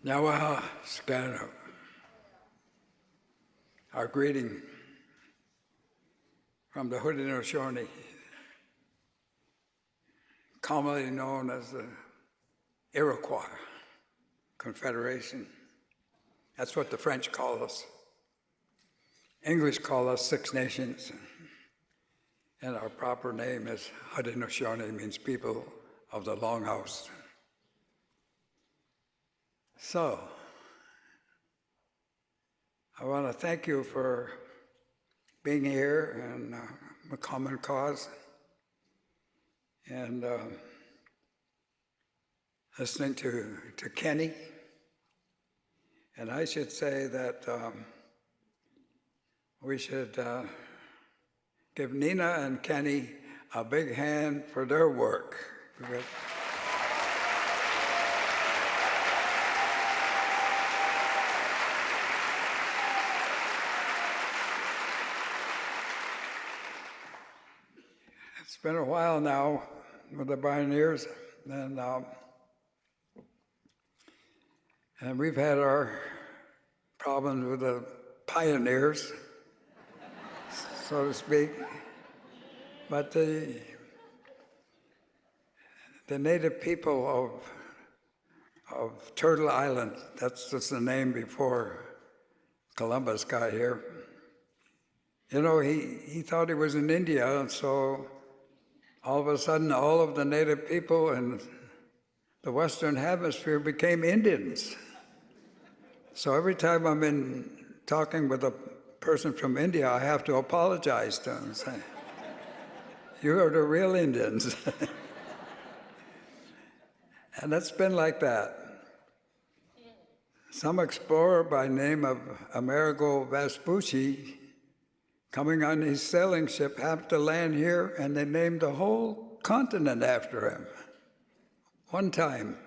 Nyawaha Skano. Our greeting from the Haudenosaunee, commonly known as the Iroquois Confederation. That's what the French call us. English call us Six Nations, and our proper name is Haudenosaunee, means people of the Longhouse. So, I want to thank you for being here and a common cause, and listening to Kenny. And I should say that we should give Nina and Kenny a big hand for their work. It's been a while now with the Bioneers, and we've had our problems with the pioneers, so to speak. But the native people of Turtle Island, that's just the name before Columbus got here. You know, he thought he was in India, and so all of a sudden, all of the native people in the Western Hemisphere became Indians. So every time I'm talking with a person from India, I have to apologize to them and say, "You are the real Indians." And it's been like that. Some explorer by name of Amerigo Vespucci, coming on his sailing ship, happened to land here, and they named the whole continent after him. One time.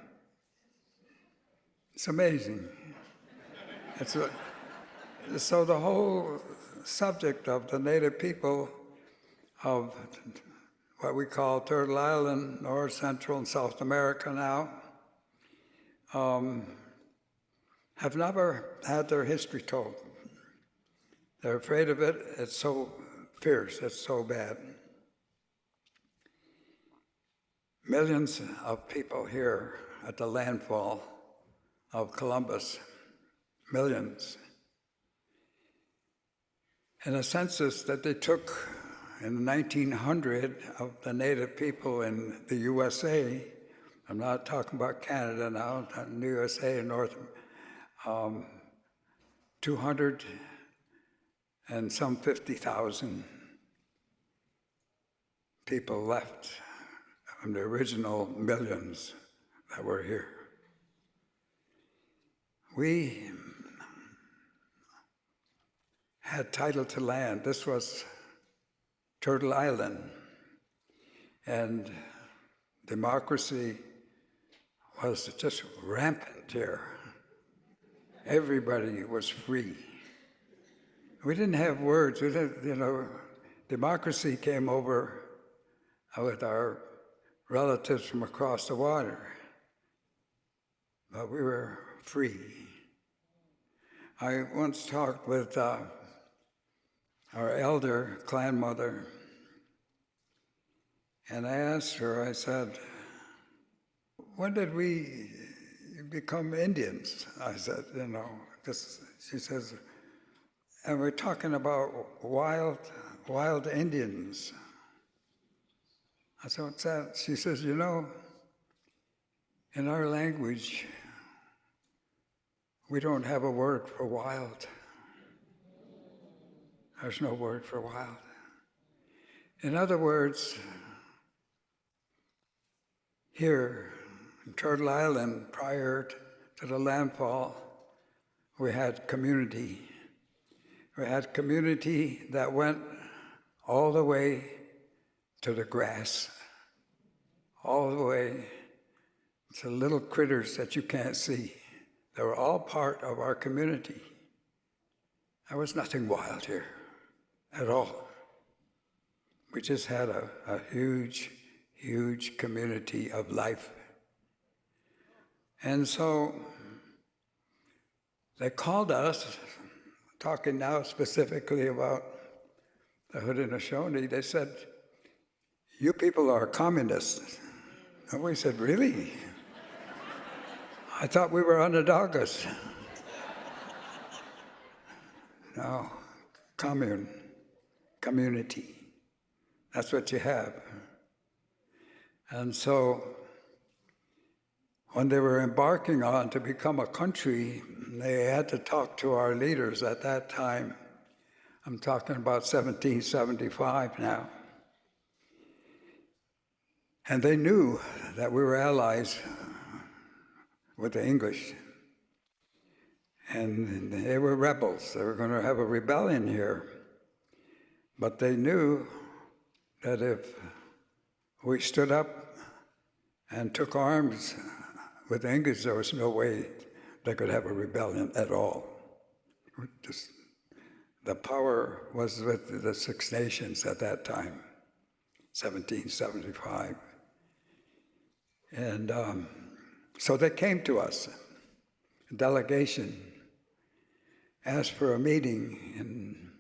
It's amazing. So the whole subject of the native people of what we call Turtle Island, North, Central, and South America now, have never had their history told. They're afraid of it. It's so fierce. It's so bad. Millions of people here at the landfall of Columbus. Millions. In a census that they took in 1900 of the native people in the USA, I'm not talking about Canada now, in the USA and North, 200 and some 50,000 people left from the original millions that were here. We had title to land. This was Turtle Island, and democracy was just rampant here. Everybody was free. We didn't have words. We didn't, democracy came over with our relatives from across the water, but we were free. I once talked with our elder clan mother, and I asked her, I said, "When did we become Indians?" I said, she says, and we're talking about wild Indians. I said, "What's that?" She says, in our language, we don't have a word for wild. There's no word for wild. In other words, here in Turtle Island, prior to the landfall, we had community. We had community that went all the way to the grass, all the way to little critters that you can't see. They were all part of our community. There was nothing wild here at all. We just had a huge, huge community of life. And so They called us, talking now specifically about the Haudenosaunee, they said, "You people are communists." And we said, "Really? I thought we were Onondagas." No, community. That's what you have. And so when they were embarking on to become a country, they had to talk to our leaders at that time. I'm talking about 1775 now. And they knew that we were allies with the English. And they were rebels. They were going to have a rebellion here. But they knew that if we stood up and took arms with the English, there was no way they could have a rebellion at all. The power was with the Six Nations at that time, 1775. And so they came to us, a delegation, asked for a meeting in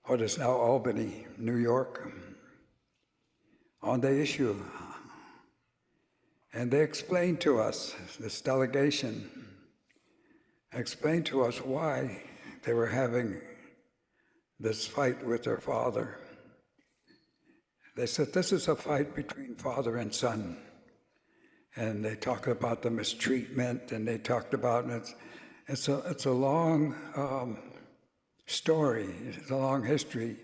what is now Albany, New York, on the issue. And they explained to us, this delegation explained to us why they were having this fight with their father. They said, this is a fight between father and son. And they talked about the mistreatment, and they talked about it's a long story, it's a long history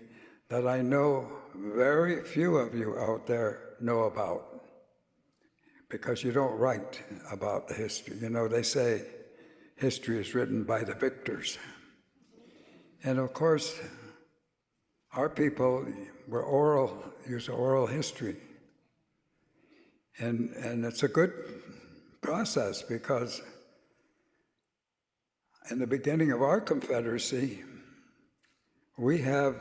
that I know very few of you out there know about, because you don't write about the history. You know, they say history is written by the victors. And of course, our people were use oral history. And it's a good process, because in the beginning of our confederacy, we have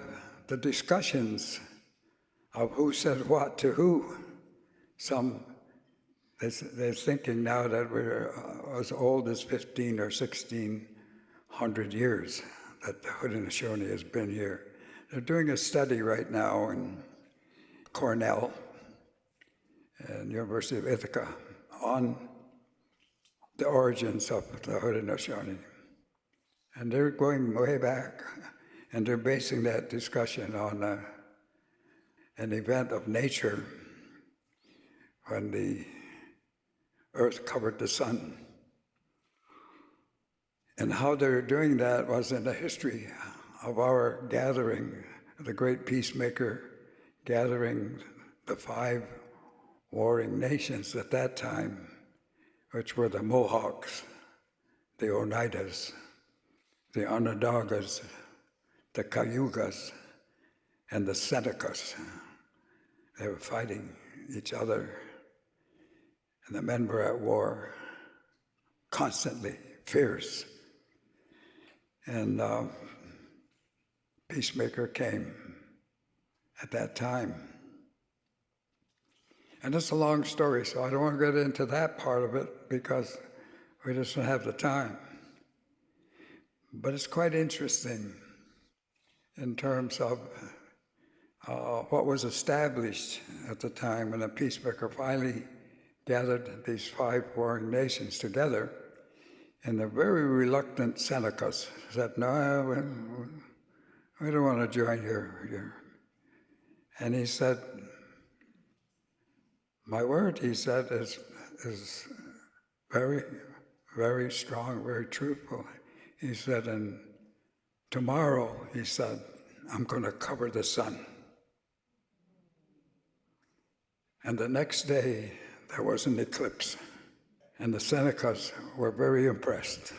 the discussions of who said what to who. They're thinking now that we're as old as 15 or 1600 years that the Haudenosaunee has been here. They're doing a study right now in Cornell and University of Ithaca on the origins of the Haudenosaunee. And they're going way back, and they're basing that discussion on an event of nature when the earth covered the sun. And how they're doing that was in the history of our gathering, the great peacemaker gathering the 5 warring nations at that time, which were the Mohawks, the Oneidas, the Onondagas, the Cayugas, and the Senecas. They were fighting each other, and the men were at war, constantly, fierce. And peacemaker came at that time. And it's a long story, so I don't want to get into that part of it because we just don't have the time. But it's quite interesting in terms of what was established at the time when the peacemaker finally gathered these 5 warring nations together. And the very reluctant Senecas said, no, we don't want to join you. And he said, my word, he said, is very, very strong, very truthful. He said, and tomorrow, he said, I'm going to cover the sun. And the next day, there was an eclipse. And the Senecas were very impressed.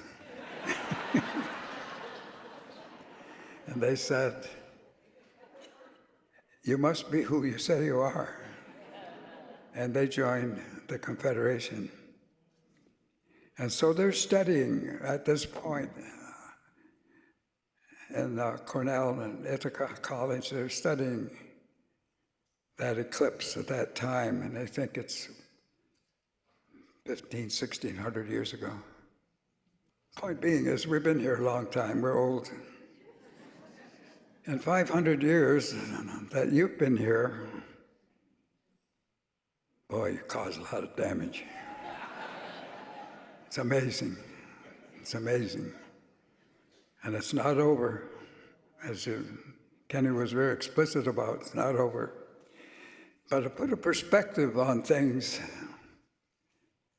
And they said, you must be who you say you are. And they joined the Confederation. And so they're studying at this point in Cornell and Ithaca College, they're studying that eclipse at that time, and they think it's 1600 years ago. Point being is we've been here a long time. We're old. In 500 years that you've been here, boy, you caused a lot of damage. It's amazing. It's amazing. And it's not over. As Kenny was very explicit about, it's not over. But to put a perspective on things,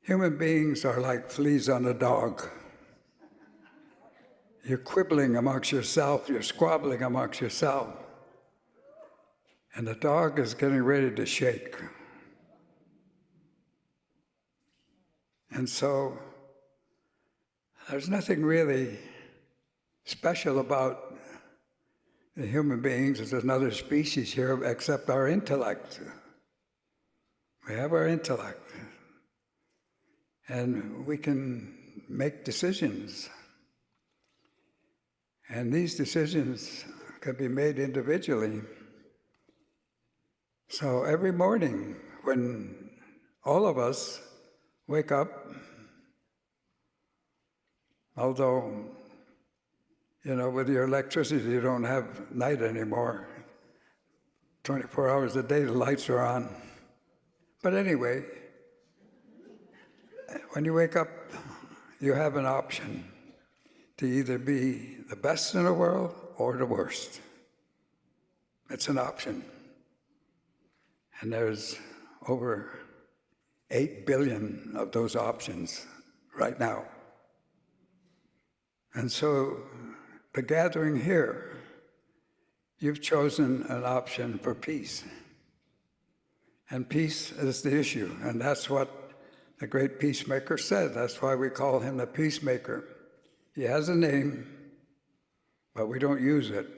human beings are like fleas on a dog. You're quibbling amongst yourself, you're squabbling amongst yourself, and the dog is getting ready to shake. And so there's nothing really special about the human beings as another species here except our intellect. We have our intellect, and we can make decisions. And these decisions can be made individually. So every morning when all of us wake up, although, with your electricity, you don't have night anymore. 24 hours a day, the lights are on. But anyway, when you wake up, you have an option to either be the best in the world or the worst. It's an option. And there's over 8 billion of those options right now. And so the gathering here, you've chosen an option for peace. And peace is the issue, and that's what the great peacemaker said. That's why we call him the peacemaker. He has a name, but we don't use it,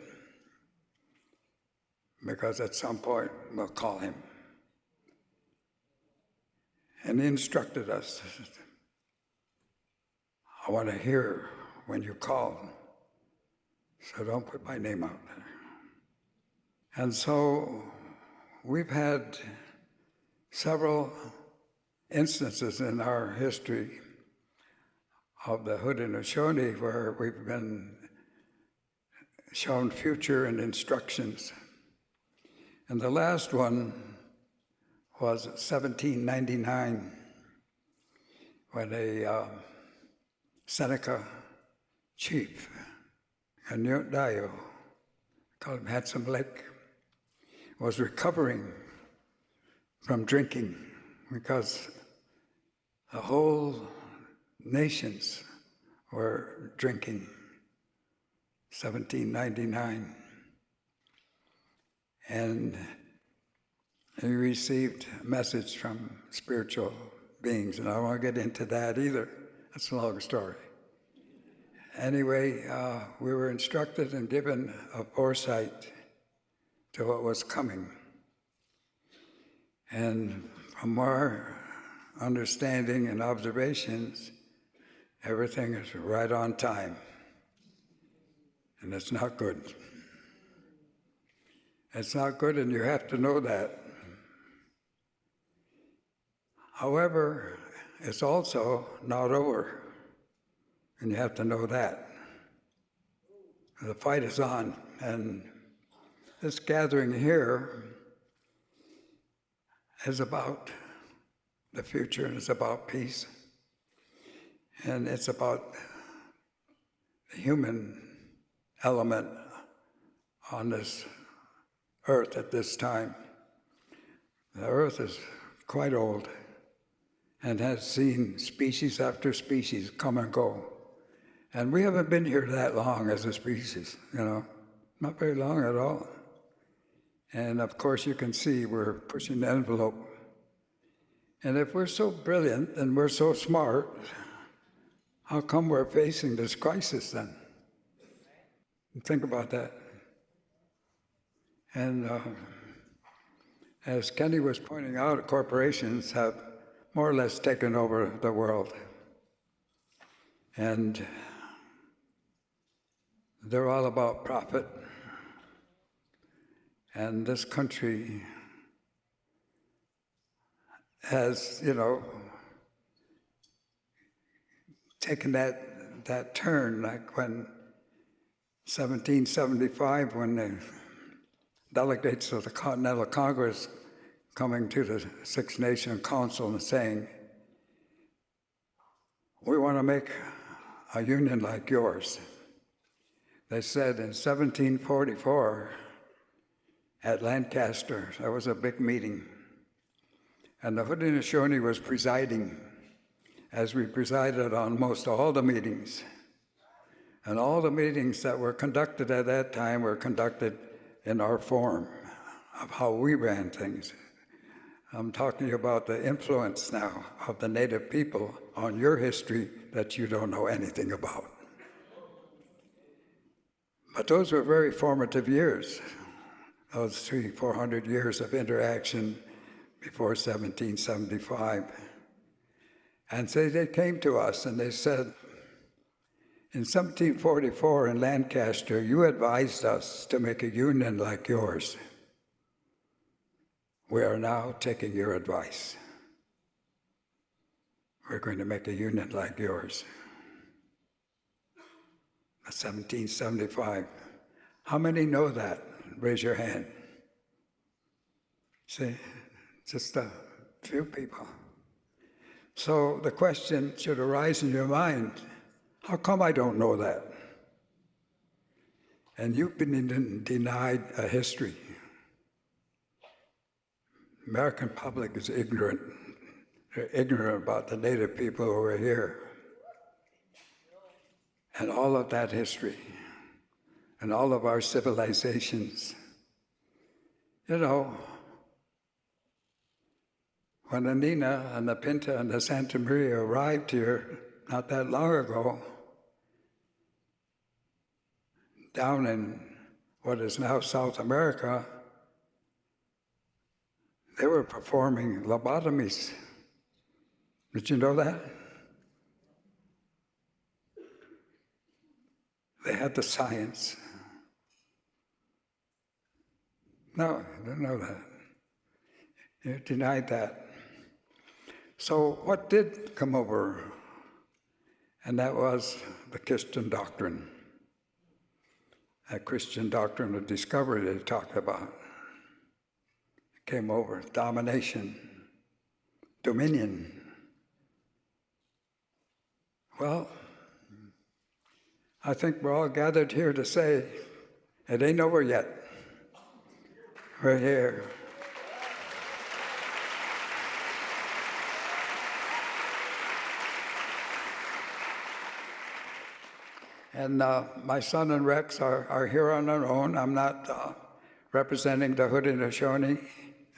because at some point we'll call him. And he instructed us, I want to hear when you call, so don't put my name out there. And so we've had several instances in our history of the Haudenosaunee where we've been shown future and instructions. And the last one was 1799, when a Seneca chief, Onondaga, called him Handsome Lake, was recovering from drinking because the whole nations were drinking. 1799. And he received a message from spiritual beings, and I don't want to get into that either. That's a long story. Anyway, we were instructed and given a foresight to what was coming. And from our understanding and observations, everything is right on time. And it's not good. It's not good, and you have to know that. However, it's also not over, and you have to know that. The fight is on, and this gathering here is about the future, and it's about peace, and it's about the human element on this earth at this time. The earth is quite old and has seen species after species come and go. And we haven't been here that long as a species, not very long at all. And of course you can see we're pushing the envelope. And if we're so brilliant and we're so smart, how come we're facing this crisis then? Think about that. And as Kenny was pointing out, corporations have more or less taken over the world. And they're all about profit. And this country has, taken that that turn, like when 1775, when the delegates of the Continental Congress coming to the Six Nation Council and saying, we want to make a union like yours. They said in 1744 at Lancaster, there was a big meeting, and the Haudenosaunee was presiding, as we presided on most all the meetings. And all the meetings that were conducted at that time were conducted in our form of how we ran things. I'm talking about the influence now of the Native people on your history that you don't know anything about. But those were very formative years, those 300-400 years of interaction before 1775. And so they came to us and they said, in 1744 in Lancaster, you advised us to make a union like yours. We are now taking your advice. We're going to make a union like yours. 1775. How many know that? Raise your hand. See, just a few people. So the question should arise in your mind, how come I don't know that? And you've been denied a history. American public is ignorant. They're ignorant about the Native people who are here. And all of that history, and all of our civilizations. You know, when the Nina and the Pinta and the Santa Maria arrived here not that long ago, down in what is now South America, they were performing lobotomies. Did you know that? They had the science. No, I didn't know that. You denied that. So what did come over? And that was the Christian doctrine. That Christian doctrine of discovery they talked about. It came over, domination, dominion. Well, I think we're all gathered here to say, it ain't over yet. We're here. And my son and Rex are here on their own. I'm not representing the Haudenosaunee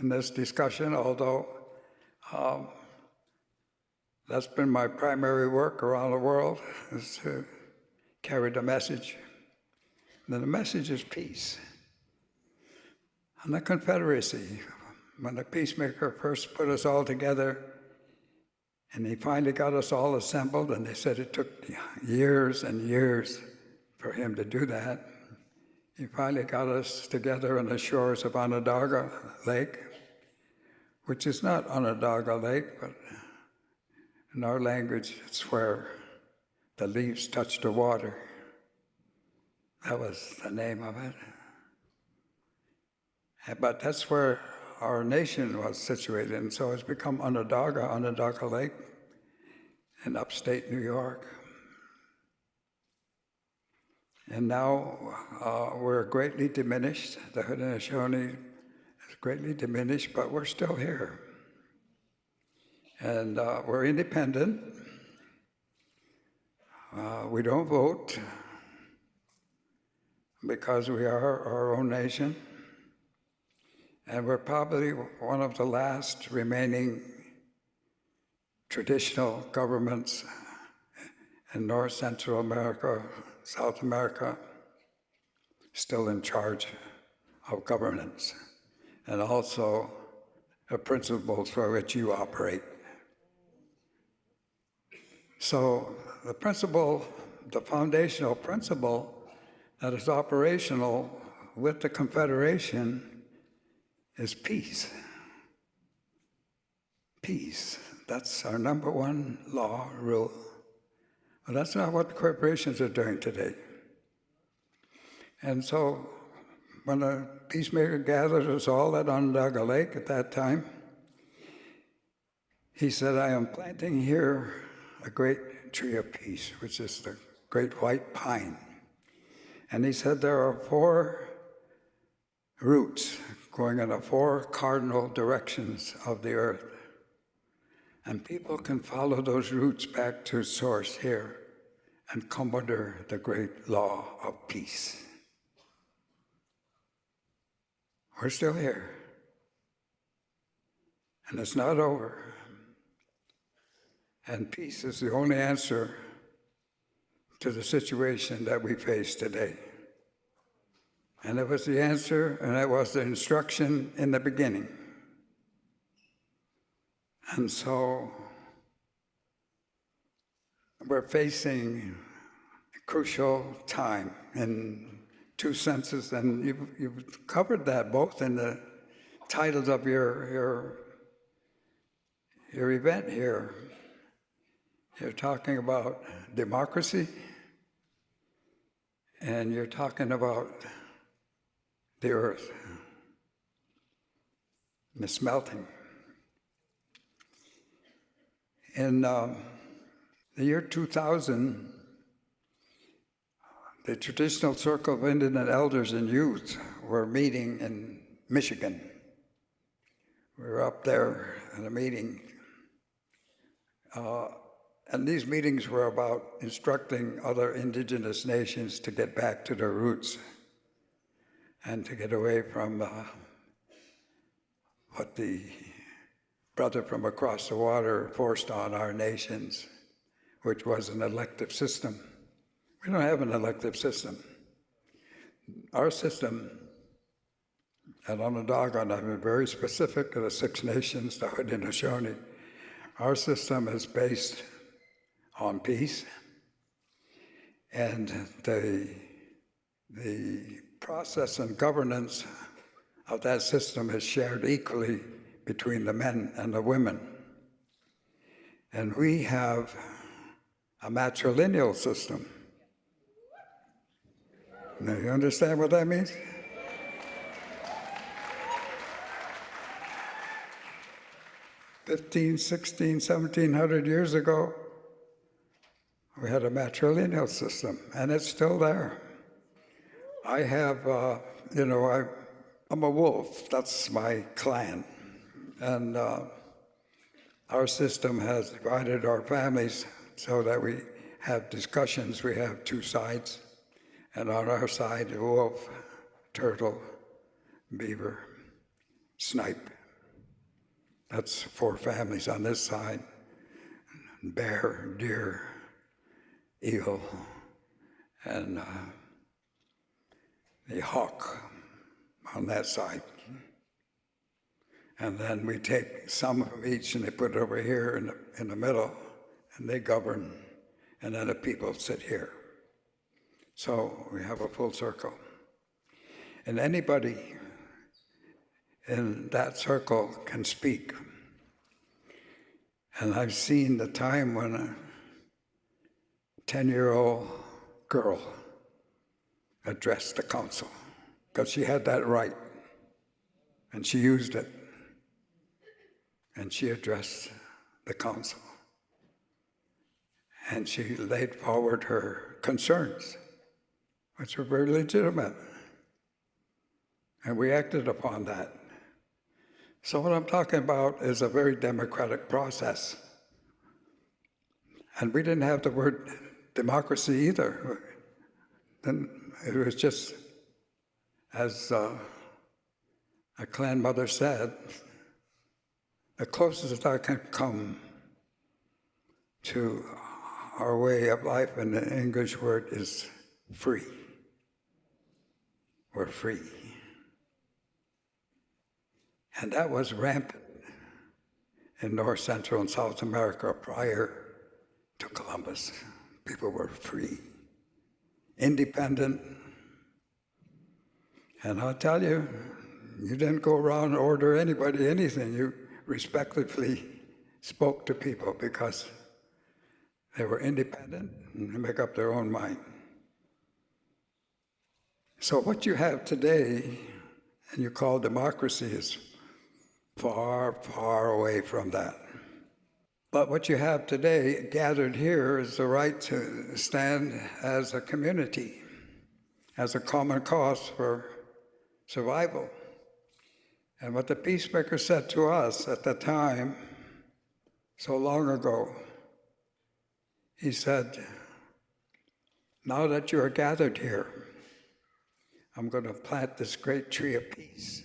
in this discussion, although that's been my primary work around the world, is to carry the message. And the message is peace. And the Confederacy, when the peacemaker first put us all together, and he finally got us all assembled, and they said it took years and years for him to do that. He finally got us together on the shores of Onondaga Lake, which is not Onondaga Lake, but in our language, it's where the leaves touch the water. That was the name of it. But that's where our nation was situated, and so it's become Onondaga Lake in upstate New York. And now we're greatly diminished. The Haudenosaunee is greatly diminished, but we're still here. And we're independent. We don't vote because we are our own nation. And we're probably one of the last remaining traditional governments in North Central America, South America, still in charge of governance, and also the principles for which you operate. So the principle, the foundational principle that is operational with the Confederation is peace. Peace. That's our number one law, rule. Well, that's not what the corporations are doing today. And so when the peacemaker gathered us all at Onondaga Lake at that time, he said, I am planting here a great tree of peace, which is the great white pine. And he said there are 4 roots going in the 4 cardinal directions of the earth. And people can follow those roots back to source here and come under the great law of peace. We're still here. And it's not over. And peace is the only answer to the situation that we face today. And it was the answer, and it was the instruction in the beginning. And so we're facing a crucial time in 2 senses, and you've covered that both in the titles of your event here. You're talking about democracy, and you're talking about the earth, the smelting. In the year 2000, the traditional circle of Indian elders and youth were meeting in Michigan. We were up there at a meeting. And these meetings were about instructing other indigenous nations to get back to their roots and to get away from what the brother from across the water forced on our nations, which was an elective system. We don't have an elective system. Our system at Onondaga, and I've been very specific to the 6 nations, the Haudenosaunee, our system is based on peace, and the process and governance of that system is shared equally between the men and the women. And we have a matrilineal system. Now, you understand what that means? $1500, $1600, $1700 years ago, we had a matrilineal system, and it's still there. I have, I'm a wolf. That's my clan. And our system has divided our families so that we have discussions. We have 2 sides. And on our side, wolf, turtle, beaver, snipe. That's 4 families on this side. Bear, deer, eagle, and the hawk on that side. And then we take some of each and they put it over here in the middle, and they govern, and then the people sit here. So we have a full circle. And anybody in that circle can speak. And I've seen the time when a 10-year-old girl addressed the council, because she had that right, and she used it. And she addressed the council. And she laid forward her concerns, which were very legitimate. And we acted upon that. So what I'm talking about is a very democratic process. And we didn't have the word democracy either. Then it was just, as a clan mother said, the closest I can come to our way of life, and the English word is free. We're free. And that was rampant in North, Central, and South America prior to Columbus. People were free, independent. And I'll tell you, you didn't go around and order anybody anything. You respectfully spoke to people, because They were independent and make up their own mind. So what you have today, and you call democracy, is far, far away from that. But what you have today gathered here is the right to stand as a community, as a common cause for survival. And what the peacemaker said to us at the time, so long ago, he said, now that you are gathered here, I'm going to plant this great tree of peace.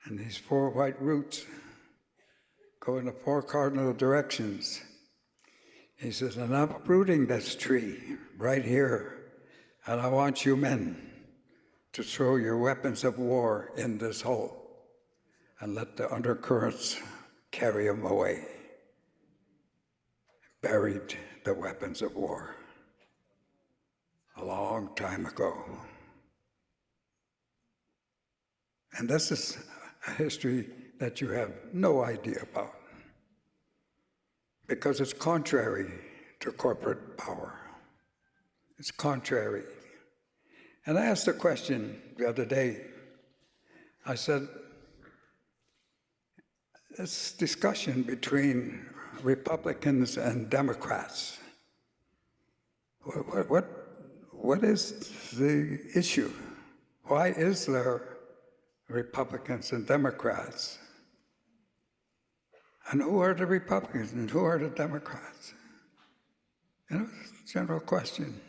And these 4 white roots go in the 4 cardinal directions. He says, and I'm uprooting this tree right here, and I want you men to throw your weapons of war in this hole and let the undercurrents carry them away. Buried the weapons of war a long time ago. And this is a history that you have no idea about, because it's contrary to corporate power. It's contrary. And I asked a question the other day. I said, this discussion between Republicans and Democrats, what is the issue? Why is there Republicans and Democrats? And who are the Republicans and who are the Democrats? You know, it's a general question.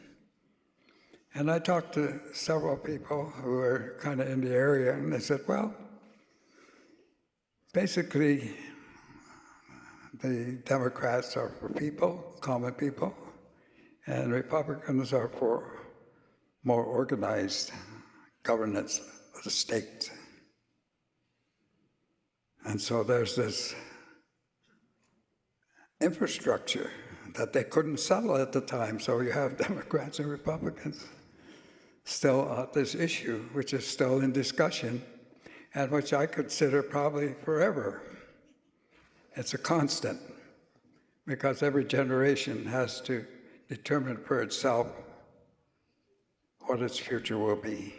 And I talked to several people who were kind of in the area, and they said, well, basically, the Democrats are for people, common people, and Republicans are for more organized governance of the state. And so there's this infrastructure that they couldn't settle at the time, so you have Democrats and Republicans still on this issue, which is still in discussion, and which I consider probably forever. It's a constant, because every generation has to determine for itself what its future will be.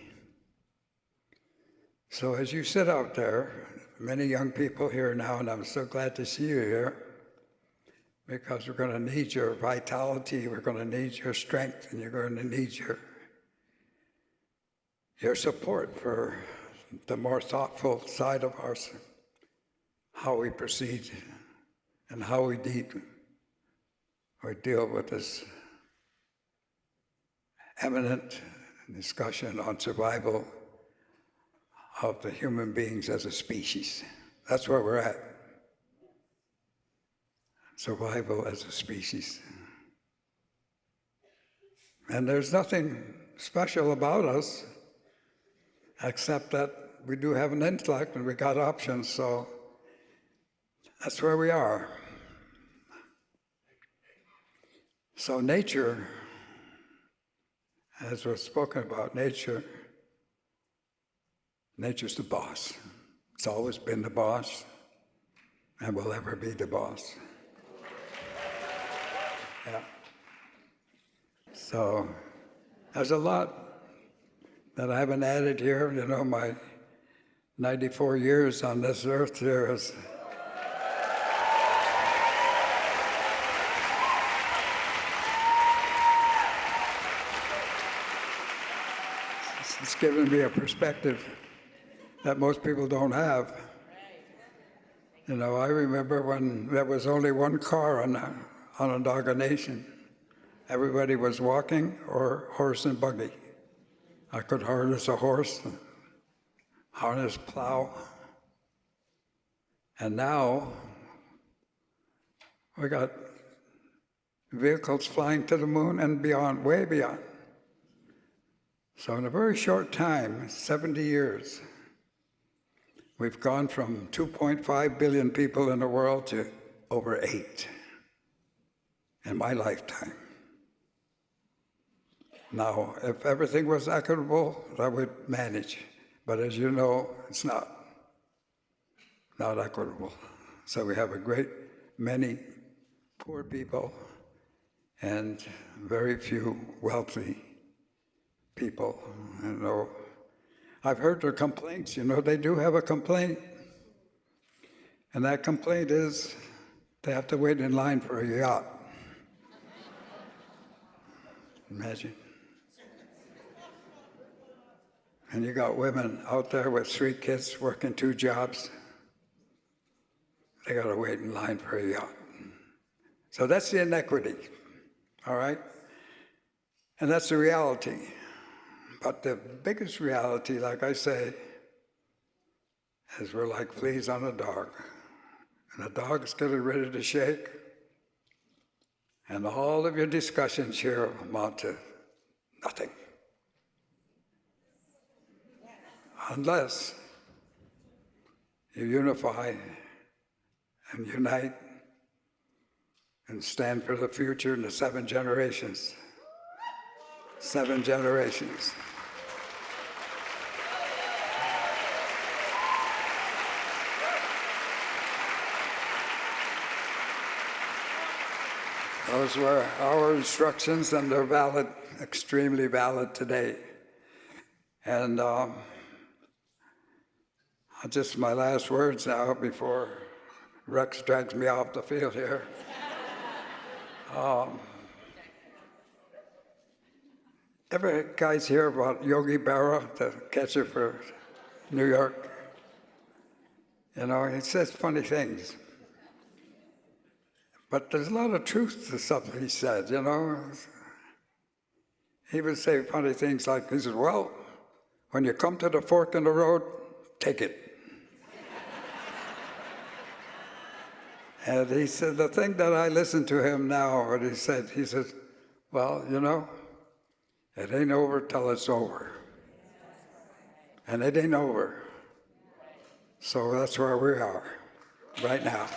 So as you sit out there, many young people here now, and I'm so glad to see you here, because we're going to need your vitality, we're going to need your strength, and you're going to need your support for the more thoughtful side of ours, how we proceed and how we deal with this eminent discussion on survival of the human beings as a species. That's where we're at. Survival as a species. And there's nothing special about us, except that we do have an intellect and we got options, so that's where we are. So nature, as was spoken about, nature's the boss. It's always been the boss and will ever be the boss. Yeah. So there's a lot that I haven't added here. You know, my 94 years on this earth here is it's given me a perspective that most people don't have. You know, I remember when there was only one car on the Onondaga Nation. Everybody was walking or horse and buggy. I could harness a horse, harness plow. And now we got vehicles flying to the moon and beyond, way beyond. So in a very short time, 70 years, we've gone from 2.5 billion people in the world to over 8 in my lifetime. Now, if everything was equitable, that would manage. But as you know, it's not equitable. So we have a great many poor people and very few wealthy people. You know, I've heard their complaints. You know, they do have a complaint, and that complaint is they have to wait in line for a yacht. Imagine. And you got women out there with 3 kids working 2 jobs. They got to wait in line for a yacht. So that's the inequity, all right? And that's the reality. But the biggest reality, like I say, is we're like fleas on a dog. And the dog's getting ready to shake. And all of your discussions here amount to nothing. Unless you unify and unite and stand for the future in the 7 generations. 7 generations. Those were our instructions, and they're valid, extremely valid today. And just my last words now before Rex drags me off the field here. Ever guys hear about Yogi Berra, the catcher for New York? You know, he says funny things. But there's a lot of truth to something he said, you know. He would say funny things like, he said, well, when you come to the fork in the road, take it. And he said, the thing that I listen to him now, what he said, well, you know, it ain't over till it's over. And it ain't over. So that's where we are right now.